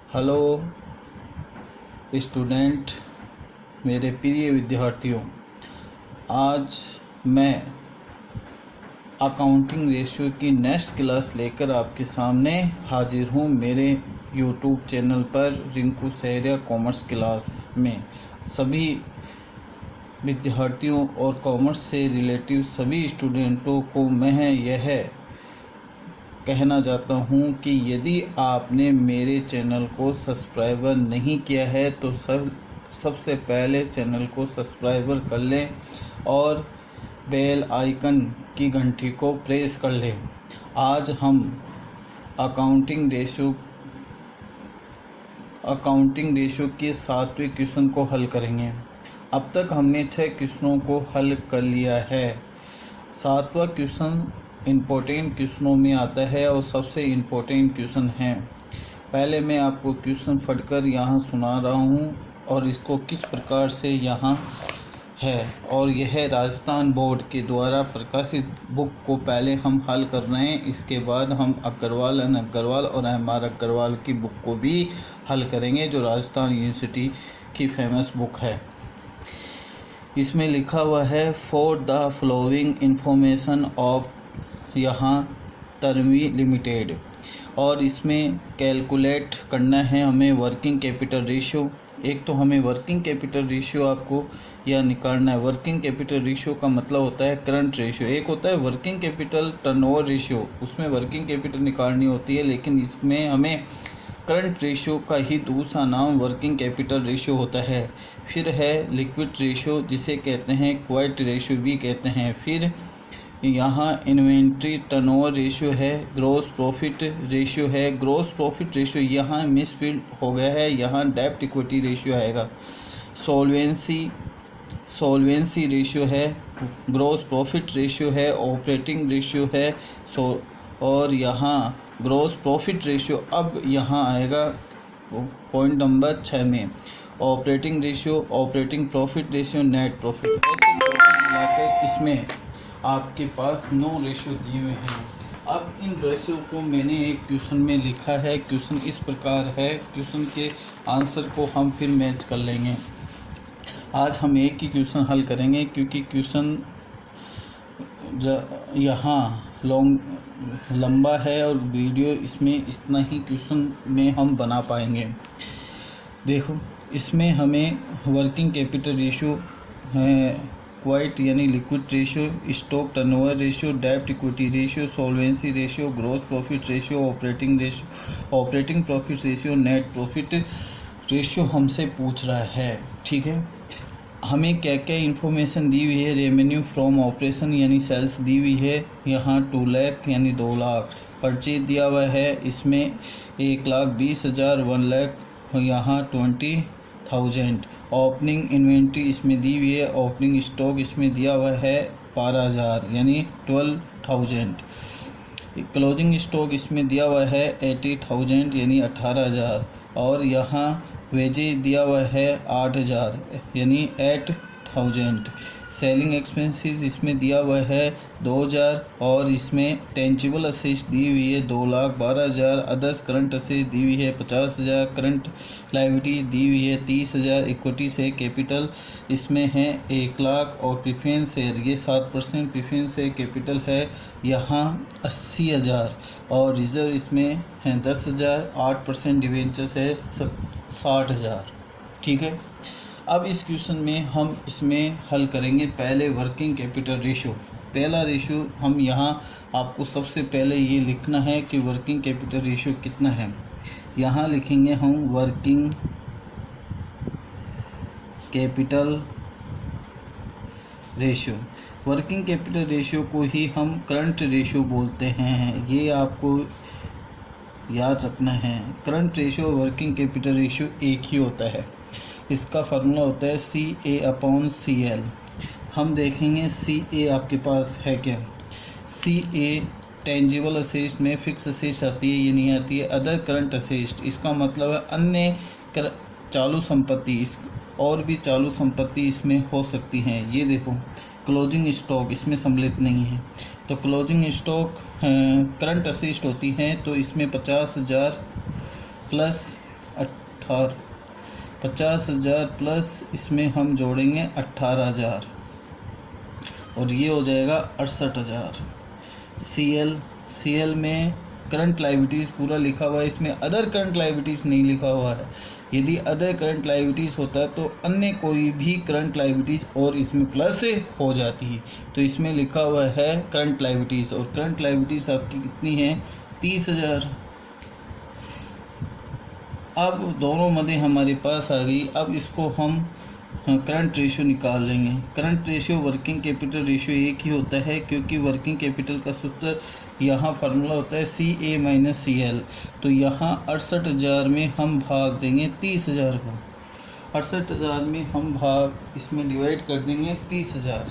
Hello student, मेरे प्रिय विद्यार्थियों। आज मैं अकाउंटिंग रेशियो की नेक्स्ट क्लास लेकर आपके सामने हाजिर हूँ मेरे यूट्यूब चैनल पर रिंकू सहरिया कॉमर्स क्लास में। सभी विद्यार्थियों और कॉमर्स से रिलेटिव सभी स्टूडेंटों को मैं यह कहना चाहता हूँ कि यदि आपने मेरे चैनल को सब्सक्राइबर नहीं किया है तो सबसे पहले चैनल को सब्सक्राइबर कर लें और बेल आइकन की घंटी को प्रेस कर लें। आज हम अकाउंटिंग रेशियो के 7वें क्वेश्चन को हल करेंगे। अब तक हमने 6 क्वेश्चनों को हल कर लिया है। 7वां क्वेश्चन इम्पोर्टेंट क्वेश्चनों में आता है और सबसे इम्पोर्टेंट क्वेश्चन है। पहले मैं आपको क्वेश्चन पढ़कर यहाँ सुना रहा हूँ और इसको किस प्रकार से यहाँ है, और यह राजस्थान बोर्ड के द्वारा प्रकाशित बुक को पहले हम हल कर रहे हैं। इसके बाद हम अग्रवाल और एम.आर. अग्रवाल की बुक को भी हल करेंगे, जो राजस्थान यूनिवर्सिटी की फेमस बुक है। इसमें लिखा हुआ है for the following information of यहाँ तरवी लिमिटेड, और इसमें कैलकुलेट करना है हमें वर्किंग कैपिटल रेशियो। एक तो हमें वर्किंग कैपिटल रेशियो आपको यह निकालना है। वर्किंग कैपिटल रेशियो का मतलब होता है करंट रेशियो। एक होता है वर्किंग कैपिटल टर्नओवर रेशियो, उसमें वर्किंग कैपिटल निकालनी होती है, लेकिन इसमें हमें करंट रेशियो का ही दूसरा नाम वर्किंग कैपिटल रेशियो होता है। फिर है लिक्विड रेशियो, जिसे कहते हैं क्वाइट रेशियो भी कहते हैं। फिर यहाँ इन्वेंट्री टर्नओवर रेशियो है, ग्रॉस प्रॉफिट रेशियो है। ग्रॉस प्रॉफिट रेशियो यहाँ मिसफील्ड हो गया है, यहाँ डेब्ट इक्विटी रेशियो आएगा। सॉल्वेंसी रेशियो है, ग्रॉस प्रॉफिट रेशियो है, ऑपरेटिंग रेशियो है। और यहाँ ग्रॉस प्रॉफिट रेशियो अब यहाँ आएगा पॉइंट नंबर 6 में। Operating ratio, operating profit ratio, net profit, ऐसे मिलाकर इसमें आपके पास 9 रेशियो दिए हुए हैं। अब इन रेशियो को मैंने एक क्वेश्चन में लिखा है। क्वेश्चन इस प्रकार है, क्वेश्चन के आंसर को हम फिर मैच कर लेंगे। आज हम एक ही क्वेश्चन हल करेंगे, क्योंकि क्वेश्चन यहाँ लंबा है और वीडियो इसमें इतना ही क्वेश्चन में हम बना पाएंगे। देखो, इसमें हमें वर्किंग कैपिटल रेशियो है, क्वाइट यानी liquid ratio, stock turnover ratio, डेब्ट equity ratio, solvency ratio, gross profit ratio, operating profit ratio, net profit ratio हमसे पूछ रहा है। ठीक है, हमें क्या क्या इन्फॉर्मेशन दी हुई है। रेवेन्यू फ्रॉम ऑपरेशन यानी सेल्स दी हुई है, यहाँ 2 लाख यानी 2 लाख। परचेज दिया हुआ है, इसमें 1,20,000, 1 लाख, यहाँ 20,000। ओपनिंग इन्वेंट्री इसमें दी हुई है, ओपनिंग स्टॉक इसमें दिया हुआ है 12,000 यानी 12,000। क्लोजिंग स्टॉक इसमें दिया हुआ है 80,000 यानी 18,000। और यहाँ वेजेज दिया हुआ है 8,000 यानी 8,000। सेलिंग एक्सपेंसेस इसमें दिया हुआ है 2,000, और इसमें टेंजिबल असेट्स दी हुई है 2,12,000। अदर्स करंट असेट्स दी हुई है 50,000। करंट लायबिलिटीज दी हुई है 30,000। इक्विटी से कैपिटल इसमें है 1 लाख, और प्रेफरेंस शेयर ये 7% प्रेफरेंस शेयर कैपिटल है यहाँ 80,000, और रिजर्व इसमें है 10,000। 8% डिवेंचर्स है 60,000। ठीक है, अब इस क्वेश्चन में हम इसमें हल करेंगे पहले वर्किंग कैपिटल रेशियो। पहला रेशियो हम यहाँ आपको सबसे पहले ये लिखना है कि वर्किंग कैपिटल रेशियो कितना है। यहाँ लिखेंगे हम working capital ratio. Working capital ratio को ही हम करंट रेशियो बोलते हैं, ये आपको याद रखना है। करंट रेशियो और वर्किंग कैपिटल रेशियो एक ही होता है। इसका फार्मूला होता है CA/CL। हम देखेंगे CA आपके पास है क्या। CA टेंजिबल असेट्स में फिक्स असेट्स आती है, ये नहीं आती है। अदर करंट असेट्स, इसका मतलब है अन्य चालू संपत्ति, और भी चालू संपत्ति इसमें हो सकती हैं। ये देखो, क्लोजिंग स्टॉक इसमें सम्मिलित नहीं है, तो क्लोजिंग स्टॉक करंट असेट्स होती हैं, तो इसमें 50,000 प्लस 50,000 प्लस इसमें हम जोड़ेंगे 18,000 और ये हो जाएगा 68,000। CL में करंट लायबिलिटीज़ पूरा लिखा हुआ है, इसमें अदर करंट लायबिलिटीज़ नहीं लिखा हुआ है। यदि अदर करंट लायबिलिटीज़ होता है तो अन्य कोई भी करंट लायबिलिटीज़ और इसमें प्लस हो जाती है। तो इसमें लिखा हुआ है करंट लायबिलिटीज़ और करंट लायबिलिटीज़ आपकी कितनी है 30,000। अब दोनों मदें हमारे पास आ गई। अब इसको हम करंट रेशियो निकाल लेंगे। Current ratio working capital ratio एक ही होता है, क्योंकि वर्किंग कैपिटल का सूत्र यहाँ फार्मूला होता है CA माइनस CL। तो यहाँ 68,000 में हम भाग देंगे 30,000 का। 68,000 में हम भाग इसमें डिवाइड कर देंगे 30,000।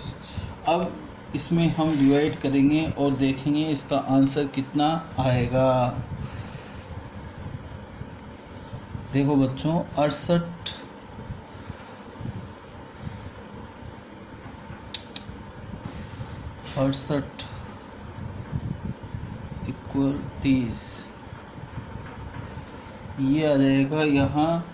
अब इसमें हम डिवाइड करेंगे और देखेंगे इसका आंसर कितना आएगा। देखो बच्चों 68 इक्वल 30, ये आ जाएगा यहाँ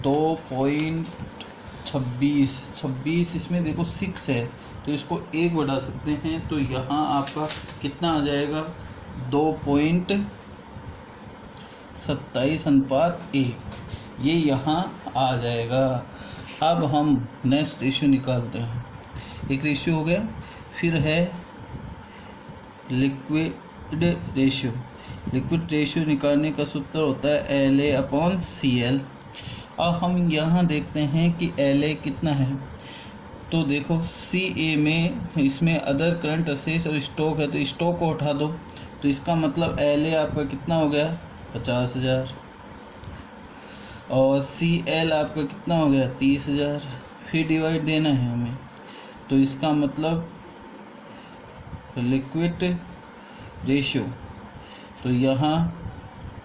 2.26। इसमें देखो 6 है तो इसको 1 बढ़ा सकते हैं, तो यहाँ आपका कितना आ जाएगा 2.27:1, ये यहाँ आ जाएगा। अब हम नेक्स्ट रेशियो निकालते हैं। एक रेशियो हो गया, फिर है लिक्विड रेशियो। लिक्विड रेशियो निकालने का सूत्र होता है LA/CL। अब हम यहाँ देखते हैं कि LA कितना है। तो देखो CA में इसमें अदर करंट असेट्स और स्टॉक है, तो स्टॉक को उठा दो, तो इसका मतलब LA आपका कितना हो गया 50,000 और CL आपका कितना हो गया 30,000। फिर डिवाइड देना है हमें, तो इसका मतलब लिक्विड रेशियो, तो यहाँ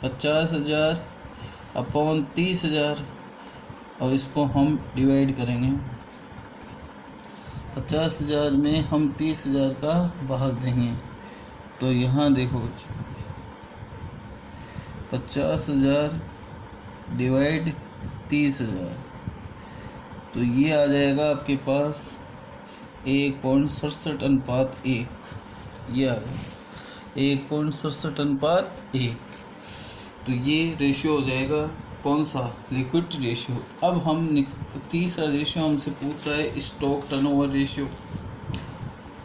50,000/30,000 और इसको हम डिवाइड करेंगे। 50,000 में हम 30,000 का भाग देंगे, तो यहाँ देखो 50,000 डिवाइड 30,000, तो ये आ जाएगा आपके पास 1.67:1। ये आ गया 1.67:1। तो ये रेशियो हो जाएगा कौन सा लिक्विड रेशियो। अब हम तीसरा रेशियो हमसे पूछ रहा है स्टॉक टर्नओवर रेशियो।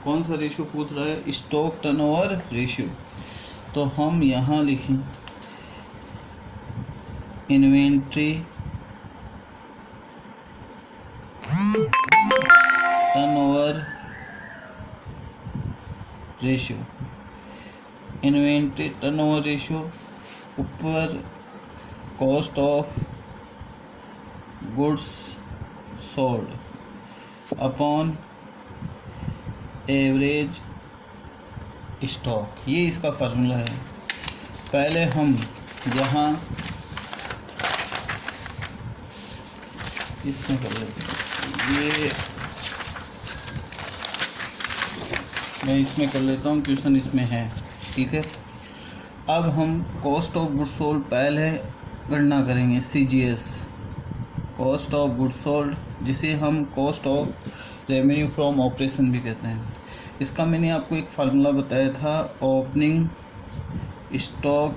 कौन सा रेशियो पूछ रहा है स्टॉक टर्नओवर रेशियो। तो हम यहाँ लिखें inventory turnover ratio. Inventory turnover ratio ऊपर cost of goods sold upon average stock, ये इसका फार्मूला है। पहले हम यहाँ इसमें कर लेते हैं, ये मैं इसमें कर लेता हूँ, क्वेश्चन इसमें है, ठीक है। अब हम कॉस्ट ऑफ गुड्स सोल्ड पहले गणना करेंगे CGS, cost of goods sold, जिसे हम cost of revenue from operation भी कहते हैं। इसका मैंने आपको एक फार्मूला बताया था, opening stock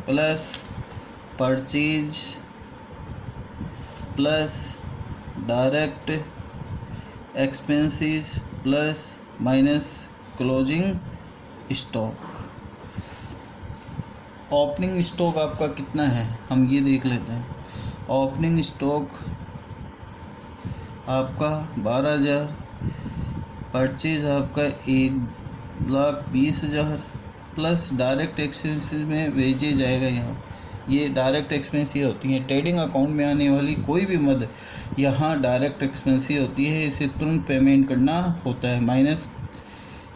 plus purchase plus direct expenses plus minus closing stock. Opening stock आपका कितना है हम ये देख लेते हैं। ओपनिंग स्टॉक आपका 12,000, परचेज आपका 1,20,000 प्लस डायरेक्ट एक्सपेंसेस में वेजेज आएगा। यहाँ ये डायरेक्ट एक्सपेंस ये होती है ट्रेडिंग अकाउंट में आने वाली कोई भी मद, यहाँ डायरेक्ट एक्सपेंस ही होती है, इसे तुरंत पेमेंट करना होता है। माइनस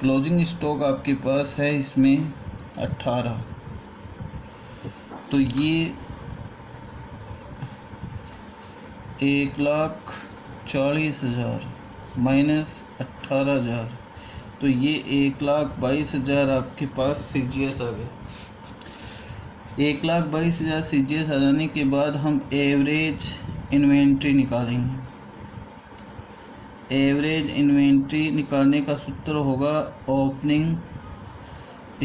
क्लोजिंग स्टॉक आपके पास है इसमें 18, तो ये 1,40,000 माइनस 18,000, तो ये 1,22,000 आपके पास CGS आ गया। 1,22,000 CGS आ जाने के बाद हम एवरेज इन्वेंट्री निकालेंगे। एवरेज इन्वेंट्री निकालने का सूत्र होगा opening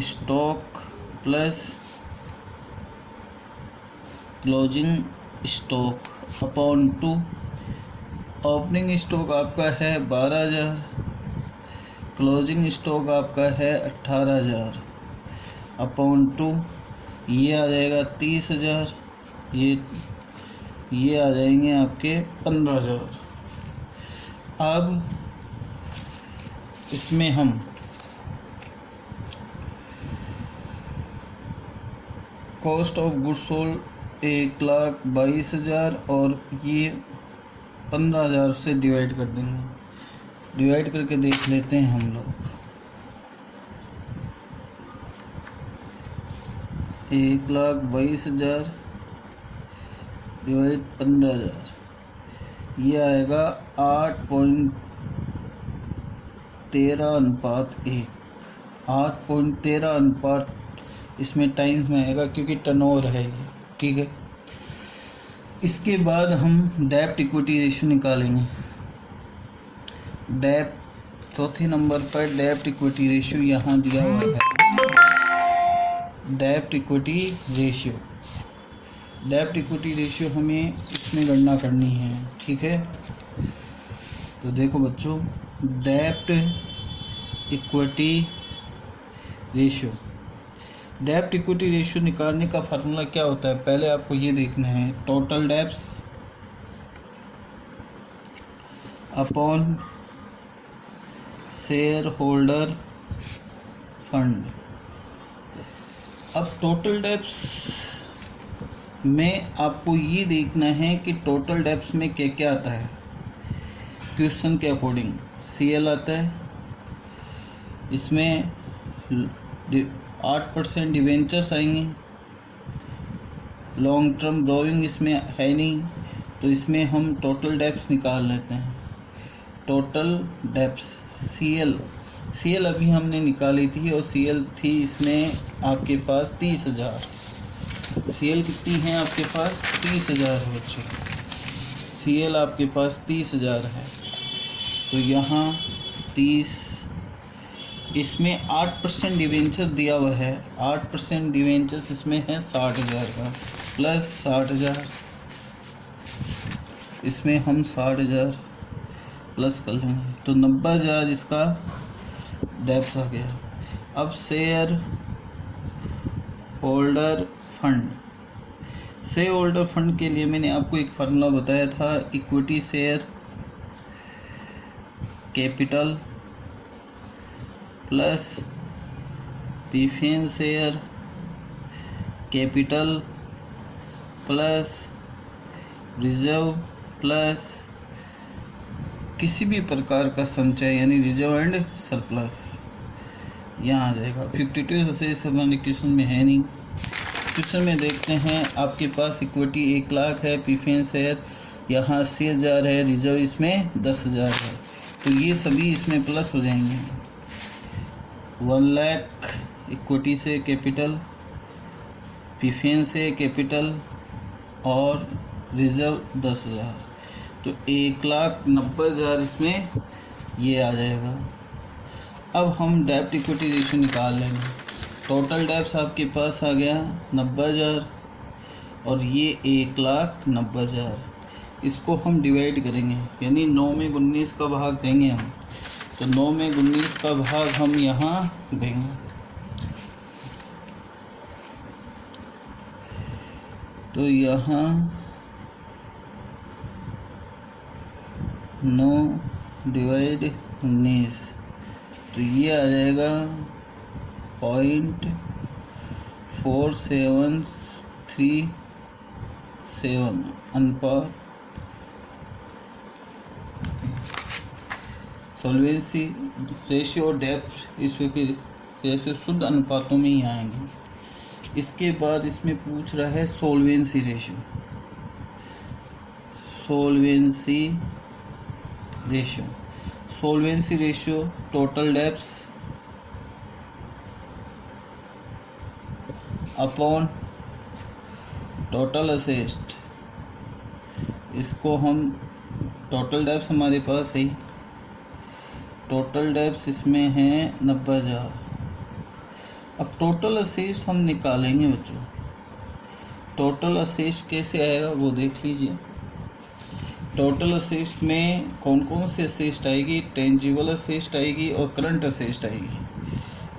stock plus closing stock upon 2। Opening stock आपका है 12,000, क्लोजिंग स्टॉक आपका है 18,000 अपॉन 2, ये आ जाएगा 30,000, ये आ जाएंगे आपके 15,000। अब इसमें हम कॉस्ट ऑफ गुड्स सोल्ड 1,22,000 और ये 15,000 से डिवाइड कर देंगे। डिवाइड करके देख लेते हैं हम लोग। 1,22,000 डिवाइड 15,000, ये आएगा 8.13:1। 8.13 इसमें टाइम्स में आएगा क्योंकि टर्नओवर है ये, ठीक है। इसके बाद हम डेब्ट इक्विटी रेशियो निकालेंगे। चौथे नंबर पर डेब्ट इक्विटी रेशियो यहाँ दिया हुआ है। डेब्ट इक्विटी रेशियो हमें इसमें गणना करनी है, ठीक है। तो देखो बच्चों, डेब्ट इक्विटी रेशियो निकालने का फार्मूला क्या होता है, पहले आपको ये देखना है। Total debts upon share holder fund. अब टोटल डेब्ट्स में आपको ये देखना है कि टोटल डेब्ट्स में क्या क्या आता है। क्वेश्चन के अकॉर्डिंग CL आता है, इसमें 8% डिवेंचर्स आएंगे। लॉन्ग टर्म बोरोइंग इसमें है नहीं, तो इसमें हम टोटल डेब्ट्स निकाल लेते हैं। टोटल डेब्ट्स CL अभी हमने निकाली थी और CL थी इसमें आपके पास 30,000। CL कितनी है आपके पास? 30,000 है बच्चों। CL आपके पास 30,000 है, तो यहाँ 30, इसमें 8% डिवेंचर दिया हुआ है। 8% डिवेंचर्स इसमें है 60,000 का, प्लस 60,000, इसमें हम 60,000 प्लस कर लेंगे, तो 90,000 इसका डेब्ट्स आ गया। अब शेयर होल्डर फंड के लिए मैंने आपको एक फार्मूला बताया था, equity share capital plus preference share capital plus reserve plus किसी भी प्रकार का संचय यानी रिजर्व एंड सरप्लस, यहाँ आ जाएगा। 52 से क्वेश्चन में है नहीं। क्वेश्चन में देखते हैं, आपके पास इक्विटी 1,00,000 है, प्रेफरेंस शेयर यहाँ 80,000 है, रिजर्व इसमें 10,000 है, तो ये सभी इसमें प्लस हो जाएंगे। 1,00,000 इक्विटी से कैपिटल, प्रेफरेंस से कैपिटल और रिजर्व 10,000, तो 1,90,000 इसमें ये आ जाएगा। अब हम डेब्ट इक्विटी रेशियो निकाल लेंगे। टोटल डेब्ट्स आपके पास आ गया 90,000 और ये 1,90,000, इसको हम डिवाइड करेंगे, यानी 9 में 19 का भाग देंगे हम, तो 9 में 19 का भाग हम यहाँ देंगे। तो यहाँ 9 डिवाइड 19, तो ये आ जाएगा 0.4737 अनुपात। सॉल्वेंसी रेशियो और डेब्ट इस रेशियो शुद्ध अनुपातों में ही आएंगे। इसके बाद इसमें पूछ रहा है solvency ratio total debts upon total asset, इसको हम टोटल डेप्स हमारे पास है, टोटल डेप्स इसमें है 90,000। अब टोटल असेस्ट हम निकालेंगे बच्चों। टोटल असेस्ट कैसे आएगा वो देख लीजिए। टोटल असेस्ट में कौन कौन से असेस्ट आएगी, टेंजिबल असेस्ट आएगी और करंट असेस्ट आएगी।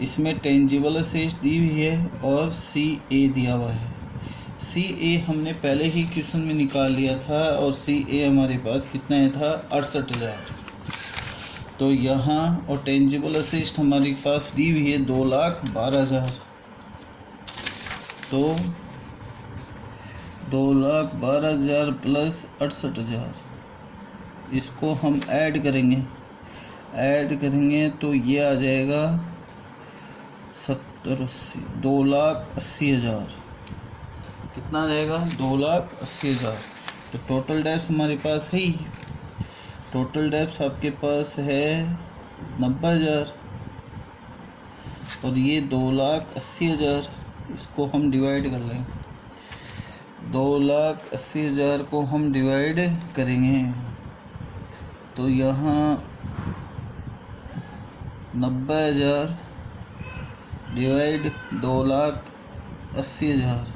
इसमें टेंजिबल असेस्ट दी हुई है और CA दिया हुआ है। CA हमने पहले ही क्वेश्चन में निकाल लिया था और CA हमारे पास कितना है था 68,000। तो यहाँ और टेंजिबल असेस्ट हमारे पास दी हुई है 2,12,000। तो 2,12,000 प्लस 68,000, इसको हम ऐड करेंगे तो ये आ जाएगा 70-80, 2,80,000। कितना आ जाएगा 2,80,000। तो टोटल डेप्स हमारे पास है ही, टोटल डेप्स आपके पास है 90,000 और ये 2,80,000। इसको हम डिवाइड कर लेंगे, 2,80,000 को हम डिवाइड करेंगे तो यहाँ 90,000 डिवाइड 2,80,000,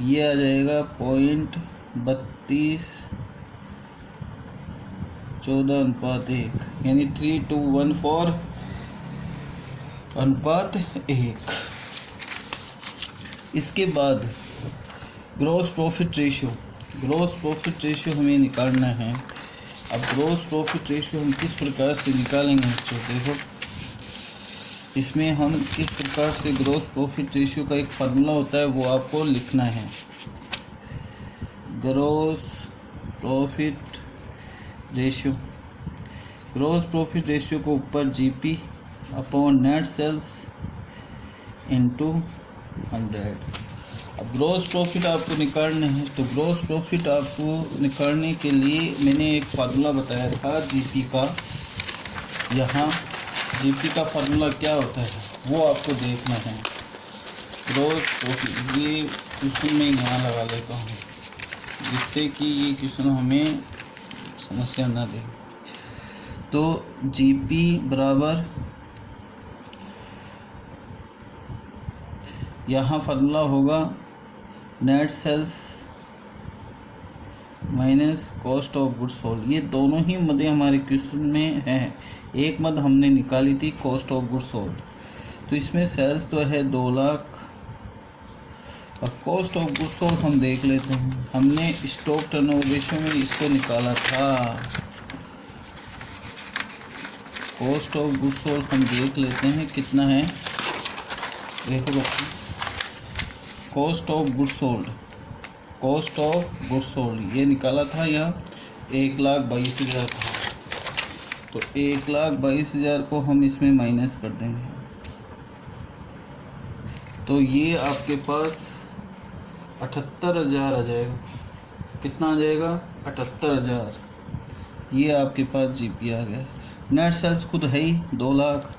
ये आ जाएगा 0.3214 यानी 3:1 इसके बाद ग्रॉस प्रॉफिट रेशियो हमें निकालना है। अब ग्रॉस प्रॉफिट रेशियो हम किस प्रकार से निकालेंगे बच्चों, देखो इसमें हम किस प्रकार से ग्रॉस प्रॉफिट रेशियो का एक फार्मूला होता है वो आपको लिखना है। ग्रॉस प्रॉफिट रेशियो को ऊपर GP upon net sales into 100। अब ग्रॉस प्रॉफिट आपको निकालने हैं, तो ग्रॉस प्रॉफिट आपको निकालने के लिए मैंने एक फार्मूला बताया था GP का। यहाँ GP का फार्मूला क्या होता है वो आपको देखना है। ग्रॉस प्रॉफिट, ये क्वेश्चन में यहाँ लगा लेता हूँ जिससे कि ये क्वेश्चन हमें समस्या ना दे। तो GP बराबर, यहाँ फार्मूला होगा net sales minus cost of goods sold. ये दोनों ही मदें हमारे क्वेश्चन में हैं। एक मद हमने निकाली थी कॉस्ट ऑफ गुड्स सोल्ड, तो इसमें सेल्स तो है 2 लाख और कॉस्ट ऑफ गुड्स सोल्ड हम देख लेते हैं। हमने स्टॉक टर्नओवर रेशियो में इसको निकाला था। कॉस्ट ऑफ गुड्स सोल्ड हम देख लेते हैं कितना है। देखो बच्चों, कॉस्ट ऑफ गुड्स सोल्ड ये निकाला था यहाँ 1,22,000 था। तो 1,22,000 को हम इसमें माइनस कर देंगे तो ये आपके पास 78,000 आ जाएगा। कितना आ जाएगा 78,000। ये आपके पास GP आ गया। नेट सेल्स खुद है ही 2 लाख,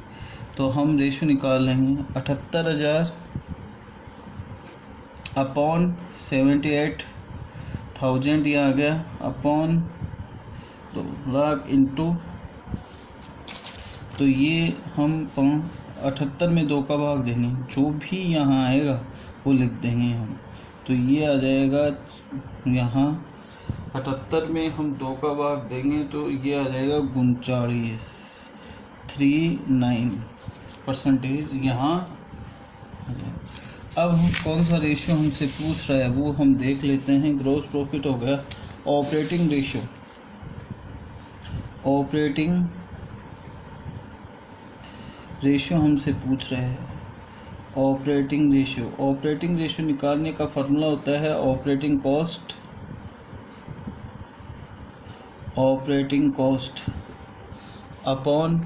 तो हम रेशो निकाल लेंगे 78,000 अपॉन 78,000 ये आ गया अपॉन 2 लाख इंटू, तो ये हम 78 में 2 का भाग देंगे, जो भी यहाँ आएगा वो लिख देंगे हम। तो ये आ जाएगा यहाँ 78 में हम 2 का भाग देंगे तो ये आ जाएगा 39% यहाँ आ जाएगा। अब हम कौन सा रेशियो हमसे पूछ रहा है वो हम देख लेते हैं। ग्रॉस प्रॉफिट हो गया। ऑपरेटिंग रेशियो हमसे पूछ रहे हैं। ऑपरेटिंग रेशियो निकालने का फार्मूला होता है operating cost upon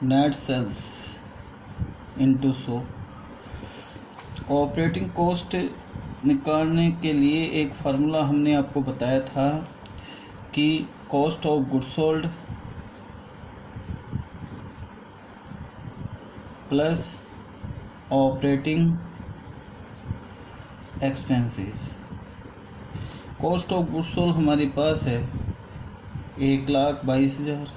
net sales into 100। Operating cost निकालने के लिए एक फार्मूला हमने आपको बताया था कि cost of goods sold plus operating expenses. Cost of goods sold हमारे पास है 1,22,000।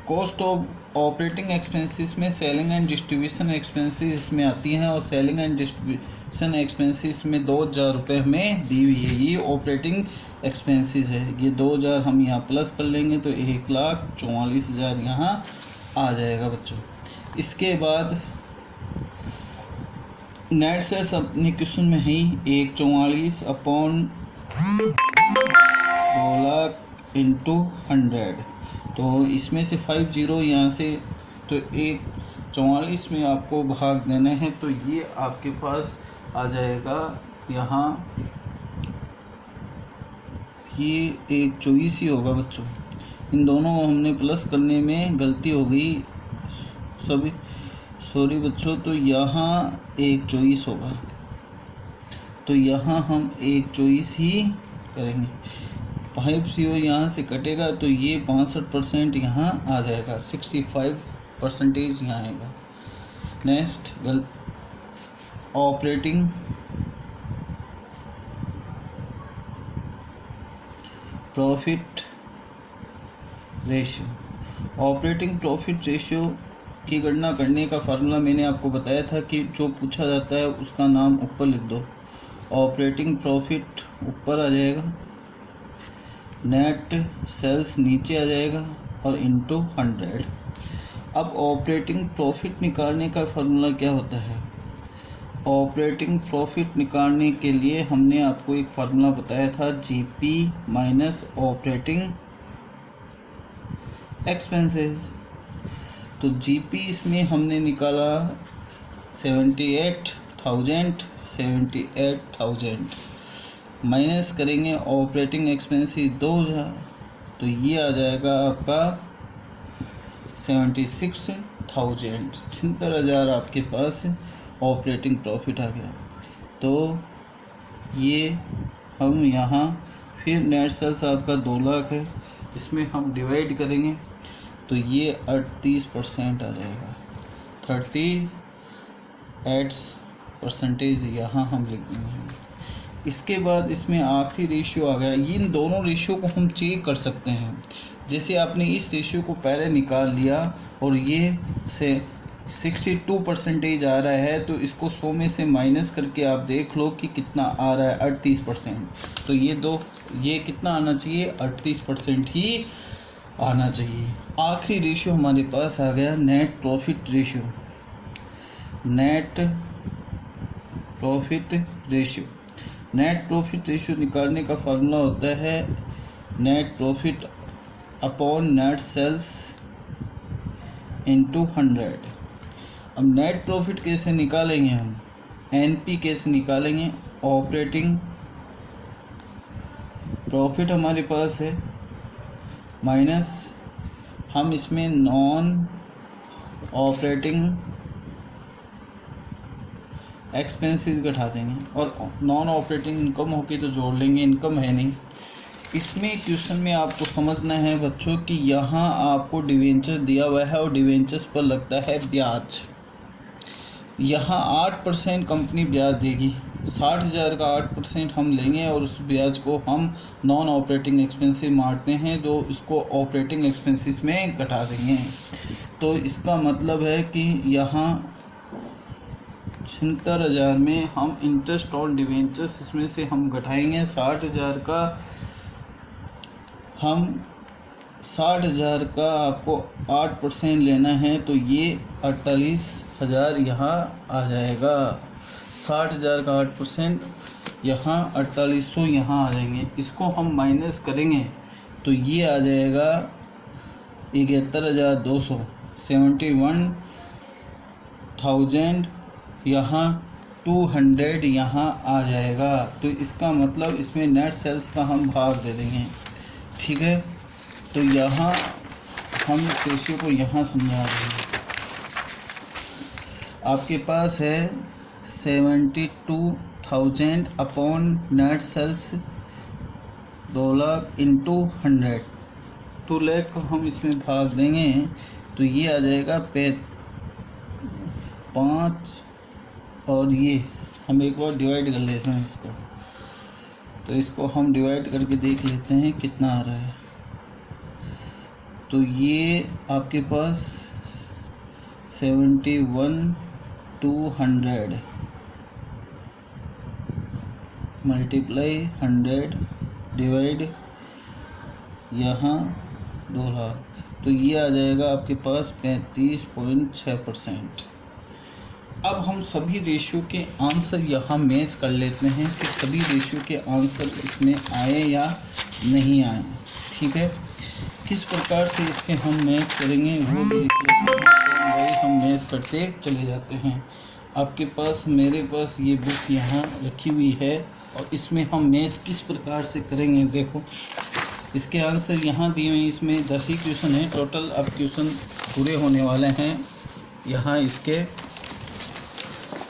कॉस्ट ऑफ ऑपरेटिंग एक्सपेंसेस में सेलिंग एंड डिस्ट्रीब्यूशन एक्सपेंसेस इसमें आती हैं, और सेलिंग एंड डिस्ट्रीब्यूशन एक्सपेंसेस में 2,000 रुपये हमें दी हुई है। ये ऑपरेटिंग एक्सपेंसेस है, ये 2,000 हम यहाँ प्लस कर लेंगे तो 1,44,000 यहाँ आ जाएगा बच्चों। इसके बाद नेट सेल्स अपने क्वेश्चन में ही 1,44 अपॉन 2,00,000 इंटू 100, तो इसमें से 50 यहाँ से, तो 1,44 में आपको भाग देना है, तो ये आपके पास आ जाएगा यहाँ, ये 1,24 ही होगा बच्चों। इन दोनों को हमने प्लस करने में गलती हो गई, सॉरी बच्चों, तो यहाँ 1,24 होगा, तो यहाँ हम 1,24 ही करेंगे। 50 यहाँ से कटेगा तो ये 65% यहाँ आ जाएगा, 65% यहाँ आएगा। Next operating profit ratio. Operating profit ratio की गणना करने का फार्मूला मैंने आपको बताया था कि जो पूछा जाता है उसका नाम ऊपर लिख दो। ऑपरेटिंग प्रॉफिट ऊपर आ जाएगा, नेट सेल्स नीचे आ जाएगा और इनटू 100। अब ऑपरेटिंग प्रॉफिट निकालने का फार्मूला क्या होता है? ऑपरेटिंग प्रॉफिट निकालने के लिए हमने आपको एक फार्मूला बताया था, जीपी माइनस ऑपरेटिंग एक्सपेंसेस। तो जीपी इसमें हमने निकाला 78,000 माइनस करेंगे ऑपरेटिंग एक्सपेंसेस 2,000, तो ये आ जाएगा आपका 76,000 आपके पास ऑपरेटिंग प्रॉफिट आ गया। तो ये हम यहाँ फिर नेट सेल्स आपका 2,00,000 है, इसमें हम डिवाइड करेंगे तो ये 38% आ जाएगा, 38% यहाँ हम लिख देंगे। इसके बाद इसमें आखिरी रेशियो आ गया। इन दोनों रेशियो को हम चेक कर सकते हैं। जैसे आपने इस रेशियो को पहले निकाल लिया और ये से 62% आ रहा है, तो इसको 100 में से माइनस करके आप देख लो कि कितना आ रहा है, 38%। तो ये कितना आना चाहिए, 38% ही आना चाहिए। आखिरी रेशियो हमारे पास आ गया net profit ratio. Net profit ratio निकालने का फार्मूला होता है net profit upon net sales into 100। अब नेट प्रॉफिट कैसे निकालेंगे हम, एनपी कैसे निकालेंगे? ऑपरेटिंग प्रॉफिट हमारे पास है माइनस, हम इसमें नॉन ऑपरेटिंग एक्सपेंसेस घटा देंगे, और नॉन ऑपरेटिंग इनकम होगी तो जोड़ लेंगे, इनकम है नहीं। इसमें क्वेश्चन में आपको समझना है बच्चों कि यहाँ आपको डिवेंचर दिया हुआ है और डिवेंचर्स पर लगता है ब्याज। यहाँ 8% कंपनी ब्याज देगी, 60,000 का 8% हम लेंगे और उस ब्याज को हम नॉन ऑपरेटिंग एक्सपेंसेस मारते हैं, तो इसको ऑपरेटिंग एक्सपेंसेस में घटा देंगे। तो इसका मतलब है कि यहाँ 76,000 में हम इंटरेस्ट ऑन डिवेंचर्स इसमें से हम घटाएंगे 60,000 का, हम 60,000 का आपको 8% लेना है, तो ये 48,000 यहाँ आ जाएगा। 60,000 का 8% यहाँ 4800 यहाँ आ जाएंगे। इसको हम माइनस करेंगे तो ये आ जाएगा 71,200, 71,000 यहाँ 200 यहाँ आ जाएगा। तो इसका मतलब इसमें नेट सेल्स का हम भाग दे देंगे, ठीक है। तो यहाँ हम इस रेशियो को यहाँ समझा देंगे। आपके पास है 72,000 अपॉन नेट सेल्स 2,00,000 इंटू 100, 2,00,000 को हम इसमें भाग देंगे तो ये आ जाएगा 5 और ये हम एक बार डिवाइड कर लेते हैं इसको, तो इसको हम डिवाइड करके देख लेते हैं कितना आ रहा है। तो ये आपके पास 71/200 मल्टीप्लाई 100 डिवाइड यहाँ 2 लाख, तो ये आ जाएगा आपके पास 35.6%। अब हम सभी रेशियो के आंसर यहाँ मैच कर लेते हैं कि सभी रेशियो के आंसर इसमें आए या नहीं आए। ठीक है, किस प्रकार से इसके हम मैच करेंगे वो देख लेते हैं। तो वही हम मैच करते चले जाते हैं। आपके पास मेरे पास ये बुक यहाँ रखी हुई है और इसमें हम मैच किस प्रकार से करेंगे। देखो, इसके आंसर यहाँ दिए हुए हैं, इसमें 10 ही क्वेश्चन है टोटल। अब क्वेश्चन पूरे होने वाले हैं यहाँ इसके।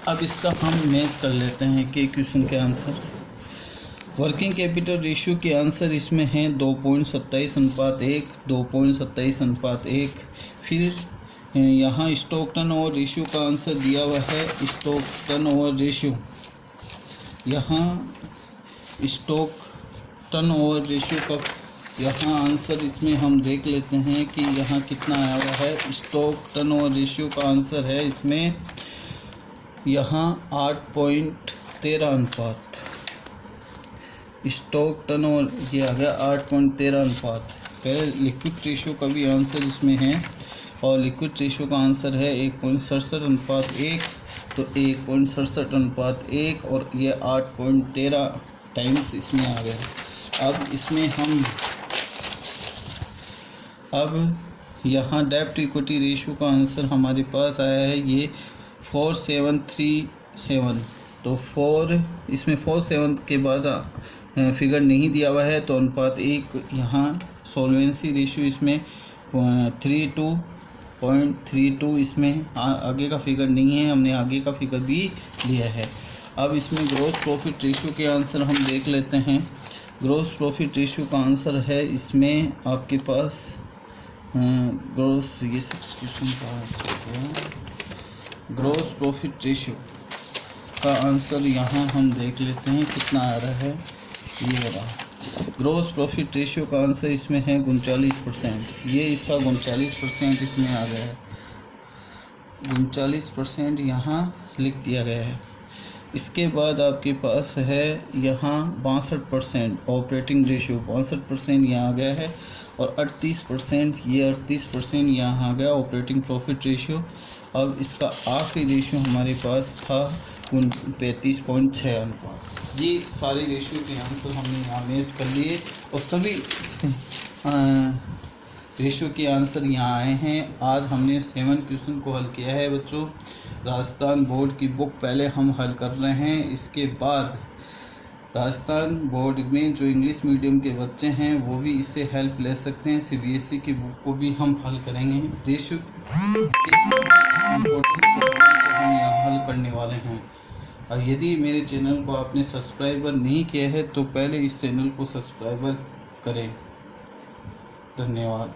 अब इसका हम मैच कर लेते हैं कि क्वेश्चन के आंसर। वर्किंग कैपिटल रेशियो के आंसर इसमें हैं 2.27:1, 2.27:1। फिर यहाँ स्टॉक टर्नओवर रेशियो का आंसर दिया हुआ है, स्टॉक टर्नओवर रेशियो। यहाँ स्टॉक टर्नओवर रेशियो का यहाँ आंसर इसमें हम देख लेते हैं कि यहाँ कितना आया हुआ है। स्टॉक टर्नओवर रेशियो का आंसर है इसमें यहाँ 8.13 अनुपात। स्टॉक टर्नओवर ये आ गया 8.13 अनुपात। फिर लिक्विड रेशियो का भी आंसर इसमें है और लिक्विड रेशियो का आंसर है 1.67:1, तो 1.67:1 और ये 8.13 टाइम्स इसमें आ गया। अब यहाँ डेब्ट इक्विटी रेशियो का आंसर हमारे पास आया है ये 4.737। तो 4 इसमें 4.7 के बाद फिगर नहीं दिया हुआ है, तो अनुपात 1 यहाँ। सॉल्वेंसी रेशियो इसमें 32.32, इसमें आगे का फिगर नहीं है, हमने आगे का फिगर भी लिया है। अब इसमें ग्रॉस प्रॉफिट रेशियो के आंसर हम देख लेते हैं। ग्रॉस प्रॉफिट रेशियो का आंसर है इसमें आपके पास ग्रॉस प्रॉफिट रेशियो का आंसर यहाँ हम देख लेते हैं कितना आ रहा है। ये रहा ग्रॉस प्रॉफिट रेशियो का आंसर इसमें है 39%। ये इसका 39% इसमें आ गया है, 39% यहाँ लिख दिया गया है। इसके बाद आपके पास है यहाँ 62% ऑपरेटिंग रेशियो, 62% यहाँ आ गया है और 38% ये 38% यहाँ आ गया ऑपरेटिंग प्रॉफिट रेशियो। अब इसका आखिरी रेशियो हमारे पास था 35.6 अनुपात। ये सारे रेशियो के आंसर हमने यहाँ मैच कर लिए और सभी रेशियो के आंसर यहाँ आए हैं। आज हमने 7 क्वेश्चन को हल किया है बच्चों। राजस्थान बोर्ड की बुक पहले हम हल कर रहे हैं, इसके बाद राजस्थान बोर्ड में जो इंग्लिश मीडियम के बच्चे हैं वो भी इससे हेल्प ले सकते हैं। CBSE की बुक को भी हम हल करेंगे। रेशियो हम यहाँ हल करने वाले हैं। और यदि मेरे चैनल को आपने सब्सक्राइबर नहीं किया है तो पहले इस चैनल को सब्सक्राइबर करें। धन्यवाद।